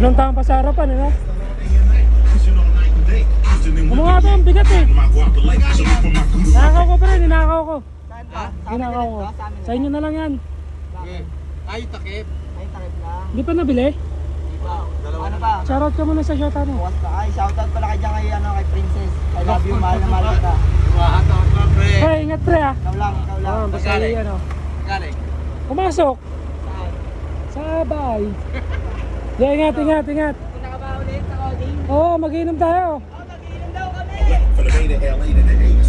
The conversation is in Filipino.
Pinuntahan pa sa harapan, ano? Mga ito, ang bigat eh. Ninakaw ko pa rin, ninakaw ko. Saan pa? Ninakaw ko. Sa inyo na lang yan. Ay, takip. Ay, takip na. Hindi pa nabili? Ano pa? Shoutout ka muna sa shota mo. Bukas pa. Ay, shoutout pala kay dyan kay, kay Princess. I love you, mahal na mahal kita. Mahatak na, pre. Pre, ingat pre ah. Ikaw lang, ikaw lang. Basta ano. Galing. Pumasok. Saan? Sa bahay. Yeah, ingat. Kung nakabaho ulit sa coding. Oo, mag-inom tayo. Oh, mag-iinom daw kami! From the Bay to LA to the A.